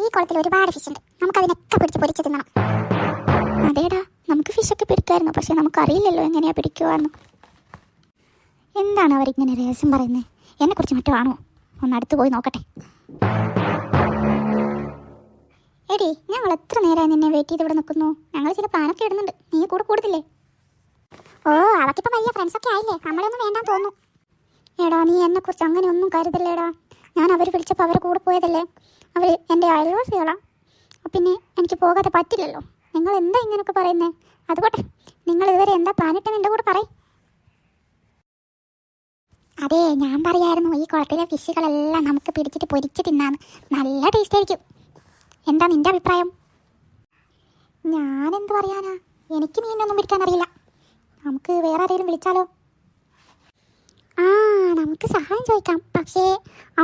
ഈ കുളത്തിൽ ഒരുപാട് ഫിഷ് ഉണ്ട്, നമുക്കതിനൊക്കെ പിടിച്ച് പൊരിച്ച് തിന്നണം. അതേടാ, നമുക്ക് ഫിഷൊക്കെ പിടിക്കായിരുന്നു, പക്ഷെ നമുക്കറിയില്ലല്ലോ എങ്ങനെയാ പിടിക്കുവാന്ന്. എന്താണ് അവരിങ്ങനെ രഹസ്യം പറയുന്നത്? എന്നെക്കുറിച്ച് മറ്റോ ആണോ? ഒന്ന് അടുത്ത് പോയി നോക്കട്ടെ. എടി, ഞങ്ങൾ എത്ര നേരമായി നിന്നെ വെയിറ്റ് ചെയ്ത് ഇവിടെ നിൽക്കുന്നു. ഞങ്ങൾ ചില പ്ലാനൊക്കെ ഇടുന്നുണ്ട്, നീ കൂടെ കൂടത്തില്ലേ? ഓ, അവക്കിപ്പോൾ വലിയ ഫ്രണ്ട്സൊക്കെ ആയില്ലേ, നമ്മളൊന്നും വേണ്ടാന്ന് തോന്നുന്നു. എടാ, നീ എന്നെക്കുറിച്ച് അങ്ങനെ ഒന്നും കരുതല്ലേടാ. ഞാൻ അവർ വിളിച്ചപ്പോൾ അവരെ കൂടെ പോയതല്ലേ. അവർ എൻ്റെ അയൽവാസികളാണ്. പിന്നെ എനിക്ക് പോകാതെ പറ്റില്ലല്ലോ. നിങ്ങൾ എന്താ ഇങ്ങനെയൊക്കെ പറയുന്നത്? അതുപോട്ടെ, നിങ്ങൾ ഇതുവരെ എന്താ പ്ലാനിട്ടെന്ന് എൻ്റെ കൂടെ പറയും. അതെ, ഞാൻ പറയായിരുന്നു ഈ കുളത്തിലെ ഫിഷുകളെല്ലാം നമുക്ക് പിടിച്ചിട്ട് പൊരിച്ച് തിന്നാന്ന്. നല്ല ടേസ്റ്റ് ആയിരിക്കും. എന്താ നിന്റെ അഭിപ്രായം? ഞാനെന്ത് പറയാനാ, എനിക്ക് മീനൊന്നും പിടിക്കാൻ അറിയില്ല. നമുക്ക് വേറെ ആരെങ്കിലും വിളിച്ചാലോ? ആ, നമുക്ക് സഹായം ചോദിക്കാം. പക്ഷേ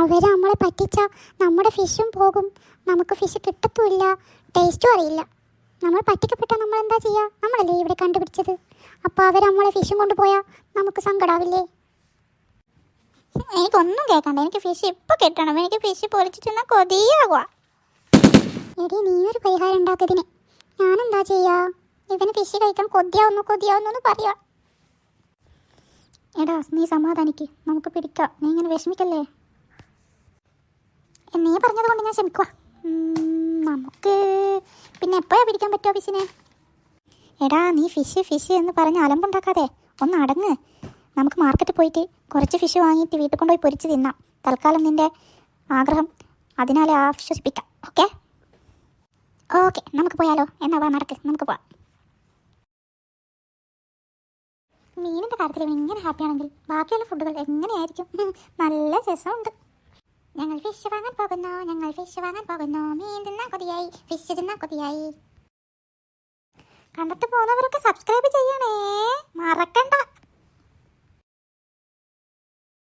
അവർ നമ്മളെ പറ്റിച്ചാൽ നമ്മുടെ ഫിഷും പോകും, നമുക്ക് ഫിഷ് കിട്ടത്തുമില്ല, ടേസ്റ്റും അറിയില്ല. നമ്മൾ പറ്റിക്കപ്പെട്ടാൽ നമ്മൾ എന്താ ചെയ്യുക? നമ്മളല്ലേ ഇവിടെ കണ്ടുപിടിച്ചത്. അപ്പോൾ അവർ നമ്മളെ ഫിഷും കൊണ്ടുപോയാൽ നമുക്ക് സങ്കടാവില്ലേ? എനിക്കൊന്നും കേൾക്കണ്ട, എനിക്ക് ഫിഷ് ഇപ്പോൾ കിട്ടണം. എനിക്ക് ഫിഷ് പൊരിച്ചിട്ട് കൊതിയാകുക. എടി, നീ ഒരു പരിഹാരം ഉണ്ടാക്കിയതിന്. ഞാനെന്താ ചെയ്യുക? ഇവന് ഫിഷ് കഴിക്കാൻ കൊതിയാവുന്നു പറയുക. എടാ, നീ സമാധാനിക്ക്, നമുക്ക് പിടിക്കാം. നീ ഇങ്ങനെ വിഷമിക്കല്ലേ. നീ പറഞ്ഞത് കൊണ്ട് ഞാൻ ക്ഷമിക്കുക. നമുക്ക് പിന്നെ എപ്പോഴാണ് പിടിക്കാൻ പറ്റുമോ ഫിഷിനെ? എടാ, നീ ഫിഷ് എന്ന് പറഞ്ഞ് അലമ്പുണ്ടാക്കാതെ ഒന്ന് അടങ്ങ്. നമുക്ക് മാർക്കറ്റിൽ പോയിട്ട് കുറച്ച് ഫിഷ് വാങ്ങിയിട്ട് വീട്ടിൽ കൊണ്ടുപോയി പൊരിച്ച് തിന്നാം. തൽക്കാലം നിൻ്റെ ആഗ്രഹം അതിനാലെ ആശ്വസിപ്പിക്കാം. ഓക്കെ, നമുക്ക് പോയാലോ? എന്നാ വാ, നടക്ക്, നമുക്ക് പോവാം. മീനിൻ്റെ കാര്യത്തിൽ ഇങ്ങനെ ഹാപ്പിയാണെങ്കിൽ ബാക്കിയുള്ള ഫുഡുകൾ എങ്ങനെയായിരിക്കും? നല്ല രസമുണ്ട്. ഞങ്ങൾ ഫിഷ് വാങ്ങാൻ പോകുന്നു, മീൻ തിന്നാൻ കൊതിയായി, ഫിഷ് തിന്നാൻ കൊതിയായി. കണ്ടിട്ട് പോകുന്നവരൊക്കെ സബ്സ്ക്രൈബ് ചെയ്യണേ, മറക്കണ്ട.